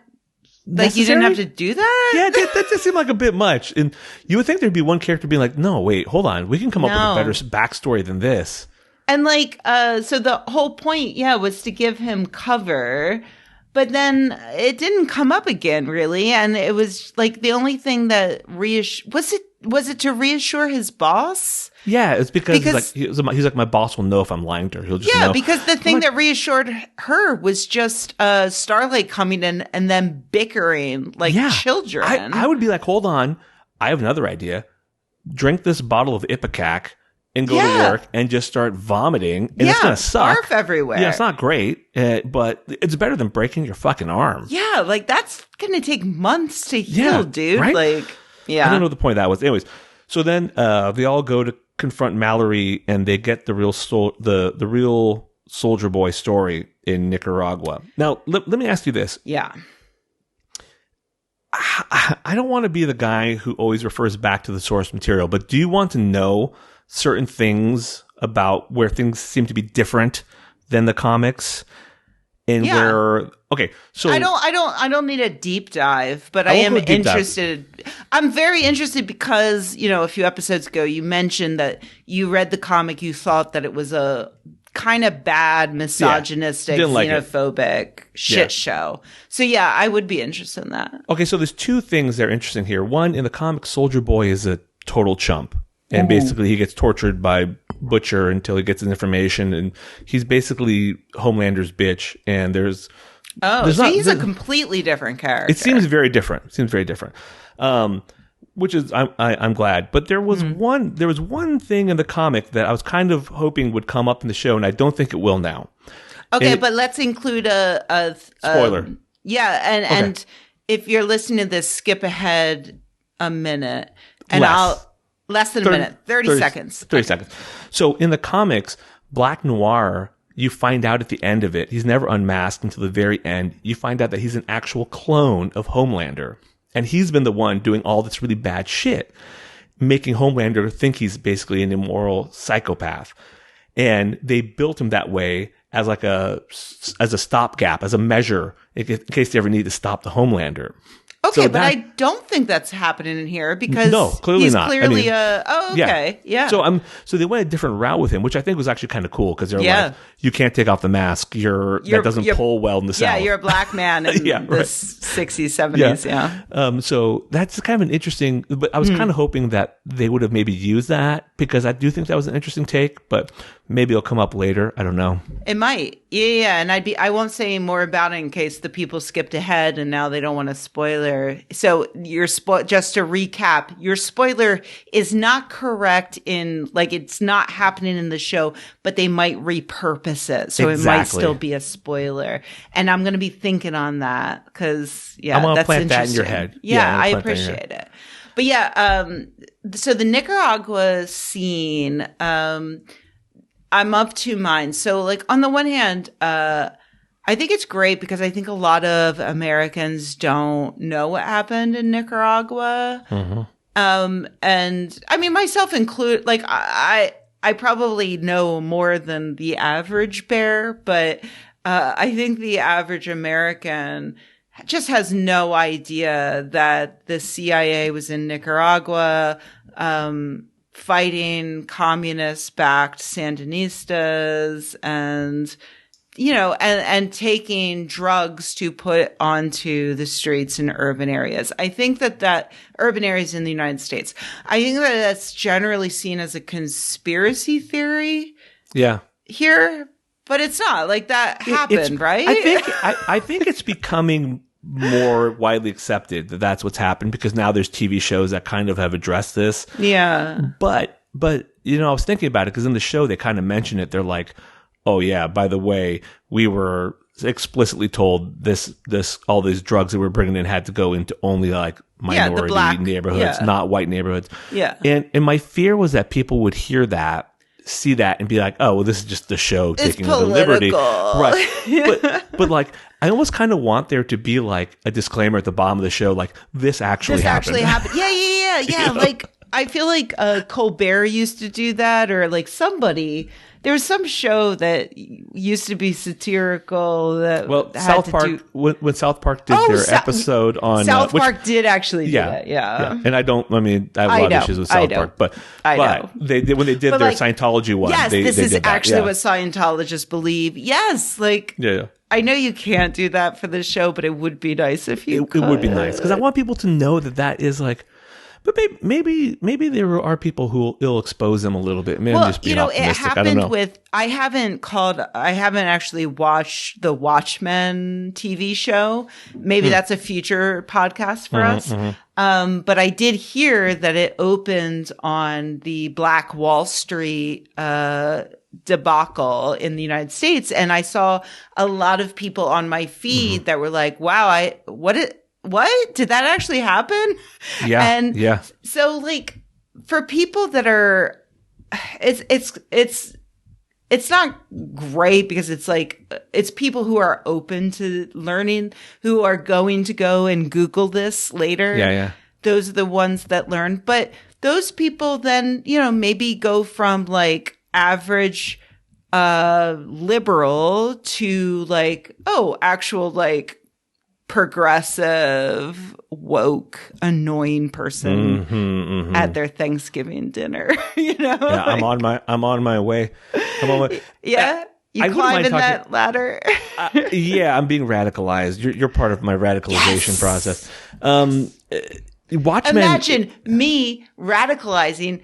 A: like you didn't have to do that.
B: Yeah, that just seemed like a bit much. And you would think there'd be one character being like, no, wait, hold on. We can come up with a better backstory than this.
A: And like, so the whole point, was to give him cover, but then it didn't come up again, really. And it was like the only thing that was it to reassure his boss?
B: Yeah, it's because he's like, my boss will know if I'm lying to her. He'll just know.
A: Because the thing that reassured her was just Starlight coming in and then bickering like children.
B: I would be like, hold on, I have another idea. Drink this bottle of Ipecac and go to work and just start vomiting. And it's going to suck.
A: Barf everywhere.
B: Yeah, it's not great, but it's better than breaking your fucking arm.
A: Yeah, like that's going to take months to heal, dude.
B: Right?
A: Like,
B: I don't know what the point of that was. Anyways, so then they all go to confront Mallory and they get the real the real Soldier Boy story in Nicaragua. Now, let me ask you this.
A: Yeah.
B: I don't want to be the guy who always refers back to the source material, but do you want to know certain things about where things seem to be different than the comics? And where so
A: I don't need a deep dive, but I am interested. I'm very interested because, a few episodes ago you mentioned that you read the comic, you thought that it was a kind of bad, misogynistic, xenophobic shit show. So I would be interested in that.
B: Okay, so there's two things that are interesting here. One, in the comic, Soldier Boy is a total chump. And basically he gets tortured by Butcher until he gets his information, and he's basically Homelander's bitch. And
A: he's a completely different character.
B: It seems very different. Which is I'm glad. But there was one thing in the comic that I was kind of hoping would come up in the show, and I don't think it will now.
A: Okay, but let's include a
B: spoiler.
A: And if you're listening to this, skip ahead a minute, and less than a minute, 30 seconds.
B: 30 seconds. So in the comics, Black Noir, you find out at the end of it, he's never unmasked until the very end. You find out that he's an actual clone of Homelander. And he's been the one doing all this really bad shit, making Homelander think he's basically an immoral psychopath. And they built him that way as a stopgap, as a measure, in case they ever need to stop the Homelander.
A: Okay, but I don't think that's happening in here because
B: clearly
A: he's
B: not.
A: Clearly, yeah.
B: So they went a different route with him, which I think was actually kind of cool because they're like, you can't take off the mask. That doesn't pull well in the South.
A: Yeah, you're a black man in the 60s, 70s. Yeah.
B: So that's kind of an interesting. But I was kind of hoping that they would have maybe used that because I do think that was an interesting take. But maybe it'll come up later. I don't know.
A: It might. Yeah. And I won't say more about it in case the people skipped ahead and now they don't want a spoiler. So just to recap, your spoiler is not correct in it's not happening in the show, but they might repurpose it. So it might still be a spoiler. And I'm going to be thinking on that because
B: I'm going to
A: that's
B: plant that in
A: interesting.
B: your head.
A: Yeah, I appreciate it. But so the Nicaragua scene, I'm of two minds. So on the one hand, I think it's great because I think a lot of Americans don't know what happened in Nicaragua. Mm-hmm. And I mean, myself included, I probably know more than the average bear, but I think the average American just has no idea that the CIA was in Nicaragua, fighting communist-backed Sandinistas and taking drugs to put onto the streets in urban areas. I think that urban areas in the United States, I think that that's generally seen as a conspiracy theory.
B: Yeah.
A: here, but it's not like that happened, right?
B: I think it's becoming more widely accepted that that's what's happened because now there's TV shows that kind of have addressed this.
A: Yeah.
B: But you know, I was thinking about it because in the show they kind of mention it. They're like, "Oh yeah, by the way, we were explicitly told this all these drugs that we're bringing in had to go into only like minority neighborhoods, not white neighborhoods."
A: Yeah.
B: And my fear was that people would hear that, see that, and be like, "Oh, well, this is just the show taking the liberty." Right. But like, I almost kind of want there to be like a disclaimer at the bottom of the show, like this actually happened.
A: Yeah. You know? Like I feel like Colbert used to do that, or like somebody. There was some show that used to be satirical.
B: South Park. When South Park did their episode on
A: South Park did actually do that. Yeah.
B: And I have a lot of issues with South Park, but they did when they did their Scientology one.
A: Yes,
B: this
A: is actually what Scientologists believe. Yes, like I know you can't do that for the show, but it would be nice if you could.
B: It would be nice because I want people to know that is like. But maybe there are people who will expose them a little bit. Maybe I'm just being optimistic.
A: It happened I haven't actually watched the Watchmen TV show. Maybe that's a future podcast for us. But I did hear that it opened on the Black Wall Street debacle in the United States, and I saw a lot of people on my feed that were like, "Wow, what did that actually happen?"
B: Yeah.
A: And so like for people that are, it's not great because it's like, it's people who are open to learning, who are going to go and Google this later.
B: Yeah.
A: Those are the ones that learn. But those people then, you know, maybe go from like average, liberal to like, actual like, progressive, woke, annoying person at their Thanksgiving dinner. You know,
B: yeah, I'm on my way.
A: Yeah, you climbing that ladder.
B: Yeah, I'm being radicalized. You're part of my radicalization process. Watchmen.
A: Imagine me radicalizing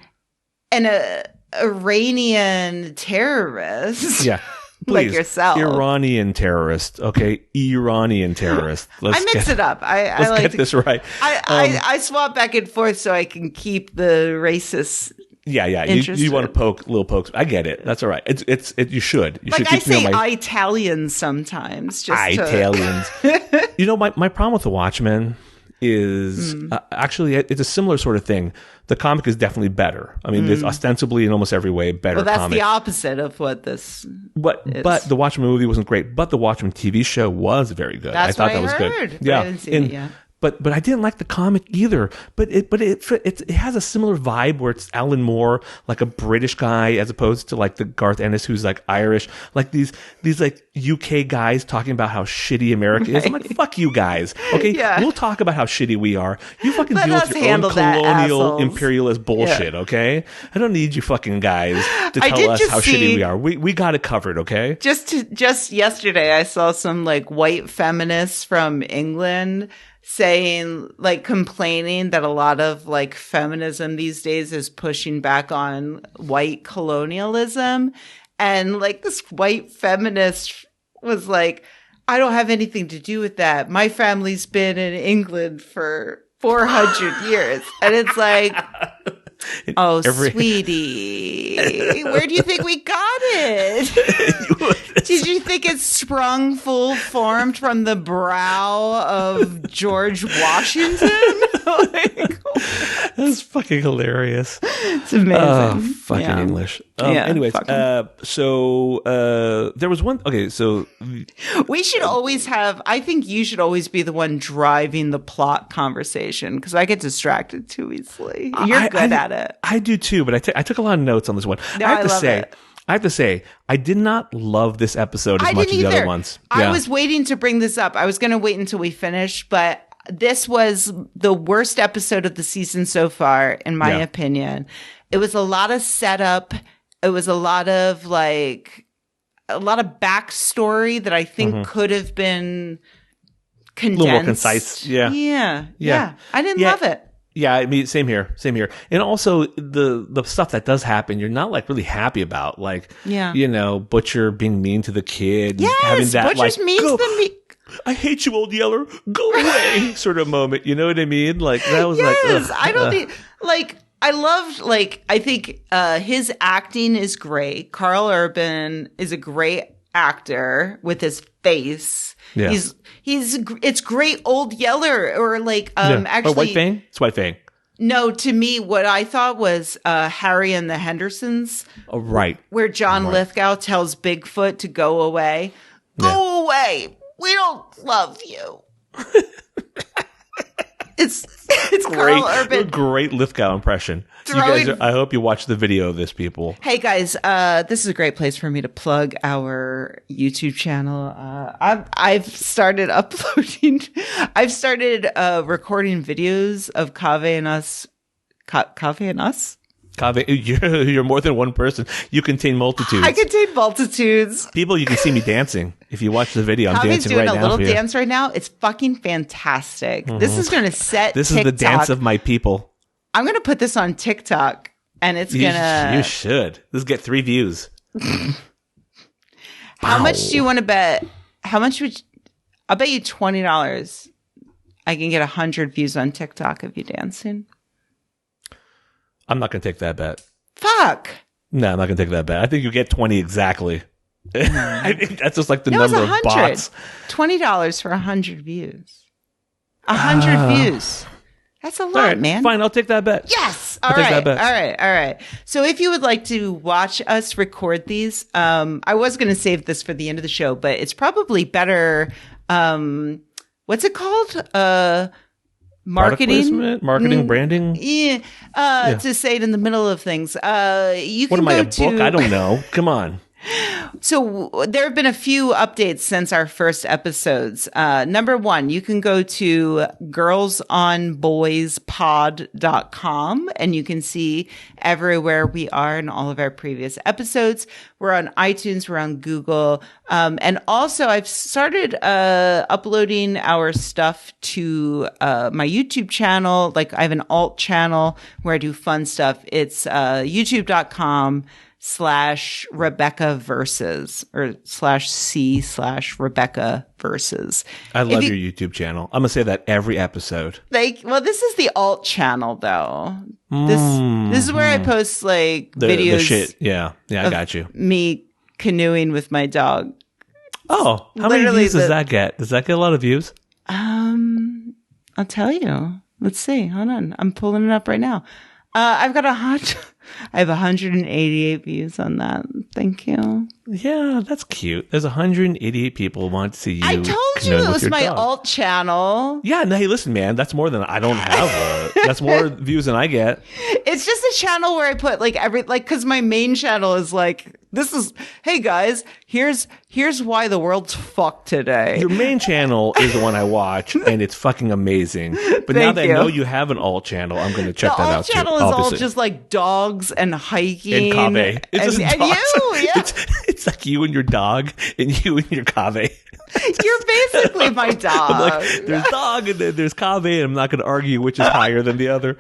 A: an Iranian terrorist.
B: Yeah. Please,
A: like yourself.
B: Iranian terrorist. Okay. Iranian terrorist.
A: I mix it up.
B: Let's get this right.
A: I swap back and forth so I can keep the racist.
B: Yeah. You want to poke little pokes. I get it. That's all right. You should. You
A: like
B: should
A: I say Italians sometimes. Italians.
B: You know, my problem with the Watchmen is actually it's a similar sort of thing. The comic is definitely better. I mean, there's ostensibly in almost every way better.
A: Well, that's
B: comic.
A: The opposite of what this.
B: But the Watchmen movie wasn't great. But the Watchmen TV show was very good.
A: I thought
B: that was
A: good.
B: Yeah,
A: I haven't seen it yet.
B: But I didn't like the comic either. But it has a similar vibe where it's Alan Moore, like a British guy, as opposed to like the Garth Ennis who's like Irish, like these like UK guys talking about how shitty America is. I'm like, fuck you guys. Okay, we'll talk about how shitty we are. You fucking deal with your own colonial imperialist bullshit. Yeah. Okay, I don't need you fucking guys to tell us how shitty we are. We got it covered. Okay.
A: Just yesterday, I saw some like white feminists from England saying, like, complaining that a lot of like feminism these days is pushing back on white colonialism. And like this white feminist was like, I don't have anything to do with that. My family's been in England for 400 years. And it's like, sweetie, where do you think we got it? Did you think it sprung full formed from the brow of George Washington?
B: That's fucking hilarious.
A: It's amazing.
B: Oh, fucking English. Anyways, so there was one. Okay, so
A: we should always have. I think you should always be the one driving the plot conversation because I get distracted too easily. You're good at it.
B: I do too, but I took a lot of notes on this one.
A: No, I
B: have to say, I did not love this episode as much as the other ones.
A: I was waiting to bring this up. I was going to wait until we finish, but this was the worst episode of the season so far, in my opinion. It was a lot of setup. It was a lot of backstory that I think could have been condensed.
B: A little more concise. Yeah.
A: I didn't love it.
B: Yeah, I mean, same here. And also the stuff that does happen, you're not like really happy about. Like, Butcher being mean to the kid.
A: Yes,
B: having that,
A: Butcher's
B: like,
A: mean to the me.
B: I hate you, old yeller. Go away, sort of moment. You know what I mean? Like that was
A: I don't think like I loved like I think his acting is great. Carl Urban is a great actor with his face.
B: Yeah.
A: It's great old yeller or like actually
B: White Fang? It's White Fang.
A: No, to me, what I thought was Harry and the Hendersons.
B: Oh, right.
A: Where John Lithgow tells Bigfoot to go away. Go away. We don't love you. It's
B: great,
A: Carl Urban.
B: Great Lithgow impression. You guys I hope you watch the video of this, people.
A: Hey guys, this is a great place for me to plug our YouTube channel. I've started uploading. I've started recording videos of Kaveh and us. Kaveh and us.
B: Kaveh, you're more than one person. You contain multitudes.
A: I contain multitudes.
B: People, you can see me dancing. If you watch the video, I'm
A: Kaveh's
B: dancing right now.
A: doing a little dance right now. It's fucking fantastic. Mm-hmm. This is going to set
B: This
A: TikTok.
B: is the dance of my people.
A: I'm going to put this on TikTok, and it's going to...
B: You should. Let's get 3 views.
A: How much do you want to bet? How much would... I'll bet you $20 I can get 100 views on TikTok of you dancing.
B: I'm not going to take that bet.
A: Fuck.
B: No, I'm not going to take that bet. I think you get 20 exactly. I think that's just like the number of bots.
A: $20 for 100 views. 100 views. That's a lot,
B: right,
A: man.
B: Fine, I'll take that bet.
A: Yes. All right. So if you would like to watch us record these, I was going to save this for the end of the show, but it's probably better. What's it called?
B: Marketing, branding.
A: Yeah. To say it in the middle of things. You can
B: What am I, a
A: to,
B: book? I don't know. Come on.
A: So there have been a few updates since our first episodes. Number 1, you can go to girlsonboyspod.com and you can see everywhere we are in all of our previous episodes. We're on iTunes, we're on Google. And also I've started uploading our stuff to my YouTube channel. Like I have an alt channel where I do fun stuff. It's youtube.com/Rebecca versus or /C/Rebecca versus.
B: I love your YouTube channel. I'm gonna say that every episode.
A: This is the alt channel though. This is where I post like videos.
B: The shit. Yeah, I got you.
A: Me canoeing with my dog.
B: Oh, how many views does that get? Does that get a lot of views?
A: I'll tell you. Let's see. Hold on. I'm pulling it up right now. I've got I have 188 views on that. Thank you.
B: Yeah, that's cute. There's 188 people who want to see you.
A: I told you it was my alt channel.
B: Yeah, no, hey, listen, man. That's more than I don't have. That's more views than I get.
A: It's just a channel where I put because my main channel is like, hey guys, here's why the world's fucked today.
B: Your main channel is the one I watch, and it's fucking amazing. But now that I know you have an alt channel, I'm going to check that out too.
A: The alt channel is all just like dogs and hiking.
B: And Kaveh.
A: And you, yeah.
B: It's like you and your dog, and you and your Kaveh.
A: You're basically my dog.
B: I'm like, there's dog, and then there's Kaveh, and I'm not going to argue which is higher than the other.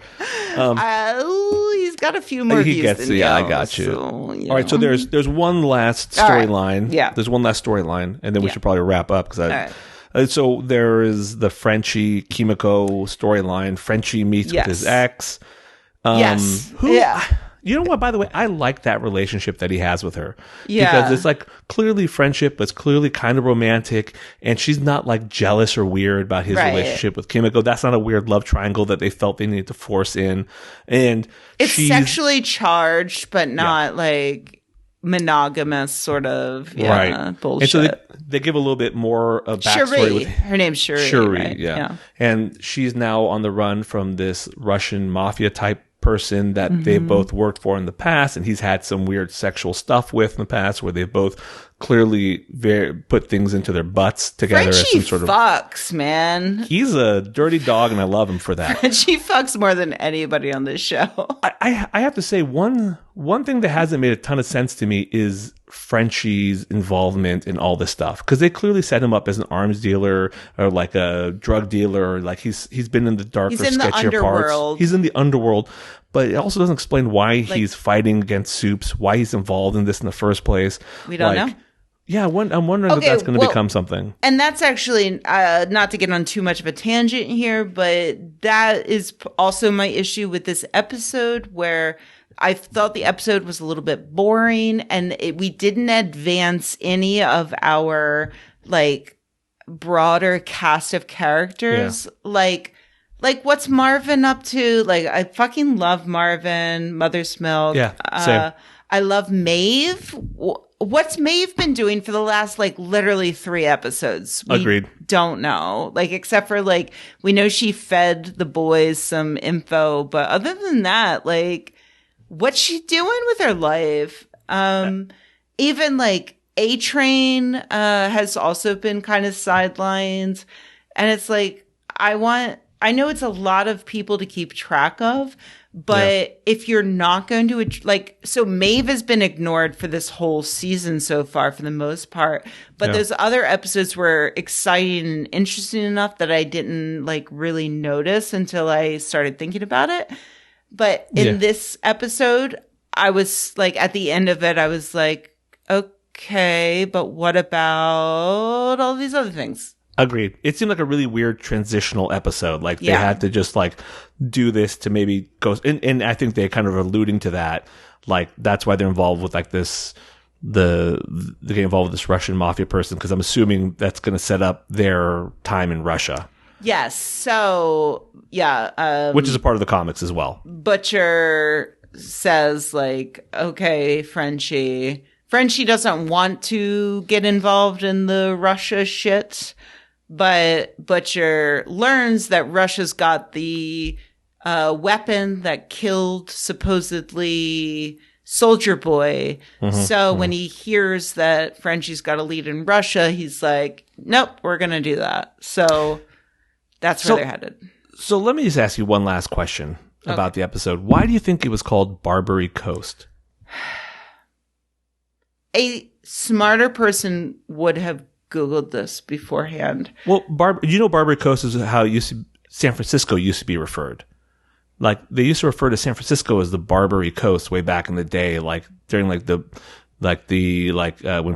A: He's got a few more views than you.
B: I got you. So, all right, so there's one last storyline.
A: Right. Yeah.
B: There's one last storyline, and then we should probably wrap up because so there is the Frenchie Kimiko storyline. Frenchie meets with his ex.
A: Yes.
B: You know what, by the way, I like that relationship that he has with her. Yeah. Because it's like clearly friendship, but it's clearly kind of romantic. And she's not like jealous or weird about his relationship with Kimiko. That's not a weird love triangle that they felt they needed to force in. And
A: it's sexually charged, but not like monogamous sort of bullshit.
B: And so they give a little bit more of backstory.
A: Her name's Shuri.
B: Right? Yeah. And she's now on the run from this Russian mafia type person that they both worked for in the past, and he's had some weird sexual stuff with in the past where they've both clearly put things into their butts together.
A: Frenchie
B: as some sort
A: fucks, man.
B: He's a dirty dog, and I love him for that.
A: Frenchie fucks more than anybody on this show.
B: I have to say, one thing that hasn't made a ton of sense to me is Frenchie's involvement in all this stuff, because they clearly set him up as an arms dealer or like a drug dealer, or like he's been in the darker, sketchier parts. He's in the underworld, but it also doesn't explain why he's fighting against Soups, why he's involved in this in the first place.
A: We don't know.
B: Yeah, I'm wondering if that's going to become something.
A: And that's actually, not to get on too much of a tangent here, but that is also my issue with this episode, where I thought the episode was a little bit boring, and we didn't advance any of our, like, broader cast of characters. Yeah. Like, what's Marvin up to? Like, I fucking love Marvin, Mother's Milk.
B: Yeah, same.
A: I love Maeve. What's Maeve been doing for the last, like, literally 3 episodes?
B: Agreed.
A: Don't know. Like, except for, like, we know she fed the boys some info, but other than that, like, what's she doing with her life? Even, like, A-Train has also been kind of sidelined. And it's like, I know it's a lot of people to keep track of, but if you're not going to, like, so Maeve has been ignored for this whole season so far for the most part, but those other episodes were exciting and interesting enough that I didn't, like, really notice until I started thinking about it. But in this episode, I was, like, at the end of it, I was like, okay, but what about all these other things?
B: Agreed. It seemed like a really weird transitional episode. Like, they had to just, like, do this to maybe go, and I think they kind of alluding to that. Like, that's why they're involved with, like, this, they get involved with this Russian mafia person, because I'm assuming that's going to set up their time in Russia. Yes.
A: So, yeah.
B: Which is a part of the comics as well.
A: Butcher says, like, okay, Frenchie doesn't want to get involved in the Russia shit. But Butcher learns that Russia's got the weapon that killed supposedly Soldier Boy. So when he hears that Frenchie's got a lead in Russia, he's like, nope, we're going to do that. So that's where they're headed.
B: So let me just ask you one last question about the episode. Why do you think it was called Barbary Coast?
A: A smarter person would have Googled this beforehand.
B: Well, Barbary Coast is how San Francisco used to be referred. Like, they used to refer to San Francisco as the Barbary Coast way back in the day, like during when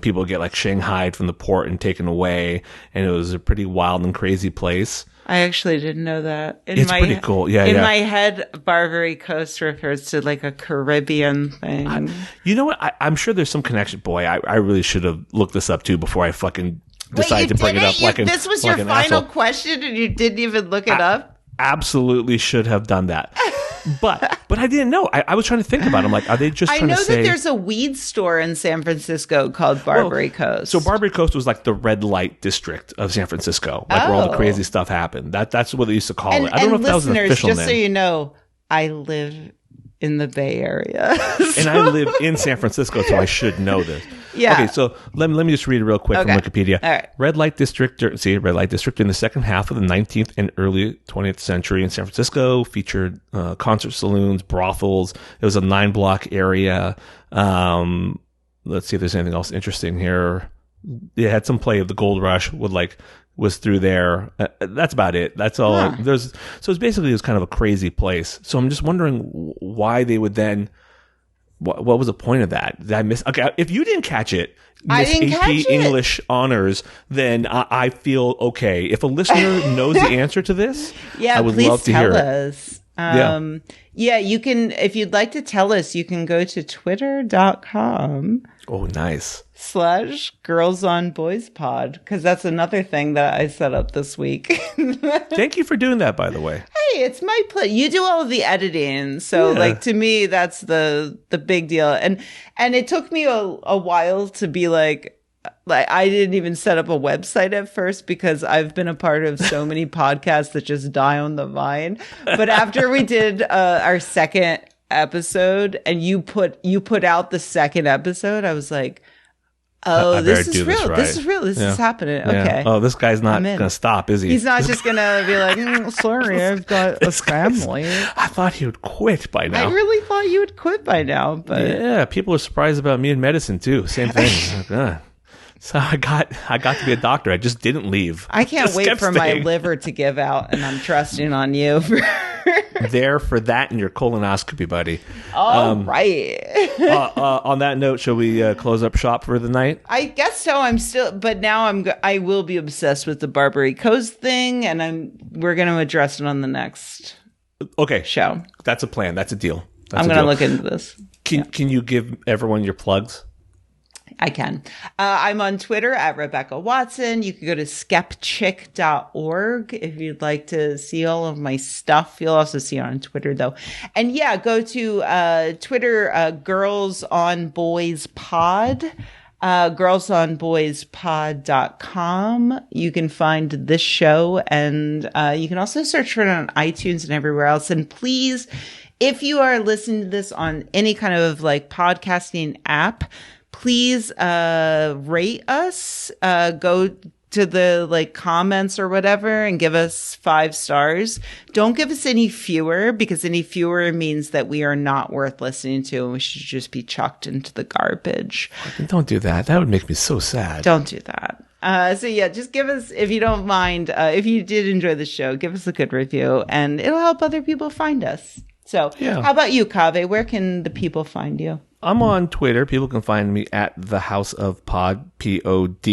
B: people get, like, shanghaied from the port and taken away, and it was a pretty wild and crazy place.
A: I actually didn't know that.
B: It's pretty cool. Yeah,
A: in my head, Barbary Coast refers to, like, a Caribbean thing.
B: You know what? I'm sure there's some connection. Boy, I really should have looked this up too before I fucking decided to bring it up.
A: This was your final question, and you didn't even look it up?
B: Absolutely should have done that. But I didn't know. I was trying to think about it. I'm like, are they just trying to say...
A: I know that there's a weed store in San Francisco called Barbary Coast.
B: So Barbary Coast was like the red light district of San Francisco, like where all the crazy stuff happened. That's what they used to call it. I don't know if that was an official name.
A: Just so you know, I live in the Bay Area.
B: And I live in San Francisco, so I should know this.
A: Yeah.
B: Okay, so let me just read it real quick from Wikipedia.
A: All right.
B: Red light district in the second half of the 19th and early 20th century in San Francisco featured concert saloons, brothels. It was a 9-block area. Let's see if there's anything else interesting here. It had some play of the Gold Rush was through there. That's about it. That's all. So it's basically, it was kind of a crazy place. So I'm just wondering why they would then. What was the point of that? Did I miss? Okay, if you didn't catch it, Miss AP English honors, then I feel okay. If a listener knows the answer to this, I would love to hear
A: us. It. Yeah, you can. If you'd like to tell us, you can go to twitter.com.
B: Oh, nice.
A: /GirlsOnBoysPod, because that's another thing that I set up this week.
B: Thank you for doing that, by the way.
A: Hey, it's my pleasure. You do all of the editing, so like, to me, that's the big deal. And it took me a while to be like I didn't even set up a website at first, because I've been a part of so many podcasts that just die on the vine. But after we did our second episode, and you put out the second episode, I was like, Oh,
B: I
A: this
B: better
A: is
B: do
A: real.
B: right.
A: This is real. This is happening. Okay.
B: Yeah. Oh, this guy's not going to stop, is he?
A: He's not just going to be like, sorry, I've got a family.
B: I thought he would quit by now.
A: I really thought you would quit by now. But
B: yeah, people are surprised about me in medicine, too. Same thing. So I got to be a doctor. I just didn't leave.
A: I can't
B: Just
A: wait
B: kept
A: for my
B: staying.
A: liver to give out, and I'm trusting on you.
B: There for that and your colonoscopy, buddy.
A: All right.
B: On that note, shall we close up shop for the night?
A: I guess so. But now I will be obsessed with the Barbary Coast thing, and we're going to address it on the next show.
B: That's a plan. That's a deal.
A: I'm going to look into this.
B: Can you give everyone your plugs?
A: I can. I'm on Twitter at Rebecca Watson. You can go to skepchick.org if you'd like to see all of my stuff. You'll also see it on Twitter, though. And yeah, go to Twitter, Girls on Boys Pod, girlsonboyspod.com. You can find this show, and you can also search for it on iTunes and everywhere else. And please, if you are listening to this on any kind of like podcasting app, please rate us. Go to the like comments or whatever and give us 5 stars. Don't give us any fewer, because any fewer means that we are not worth listening to and we should just be chucked into the garbage.
B: Don't do that. That would make me so sad.
A: Don't do that. So yeah, just give us, if you don't mind, if you did enjoy the show, give us a good review and it'll help other people find us. So How about you, Kaveh? Where can the people find you?
B: I'm on Twitter. People can find me at the House of Pod, Pod,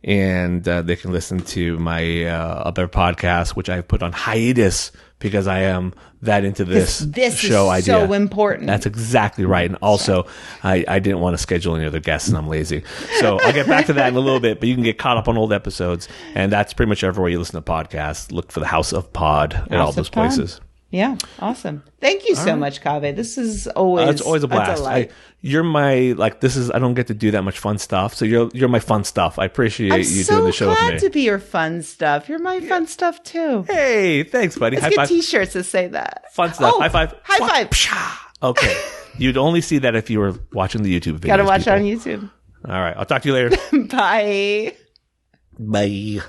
B: and they can listen to my other podcast, which I've put on hiatus because I am that into this show
A: is
B: idea.
A: So important.
B: That's exactly right. And also, I didn't want to schedule any other guests, and I'm lazy. So I'll get back to that in a little bit, but you can get caught up on old episodes, and that's pretty much everywhere you listen to podcasts. Look for the House of Pod in all those places.
A: Yeah, awesome. Thank you so much, Kaveh. This is always
B: it's always a blast. You're my I don't get to do that much fun stuff, so you're my fun stuff. I appreciate you doing the show with me.
A: I'm so glad to be your fun stuff. You're my fun stuff too.
B: Hey, thanks, buddy.
A: Let's get T-shirts that say that.
B: Fun stuff. High five.
A: High five.
B: Okay, you'd only see that if you were watching the YouTube video.
A: Gotta watch it on YouTube.
B: All right, I'll talk to you later.
A: Bye.
B: Bye.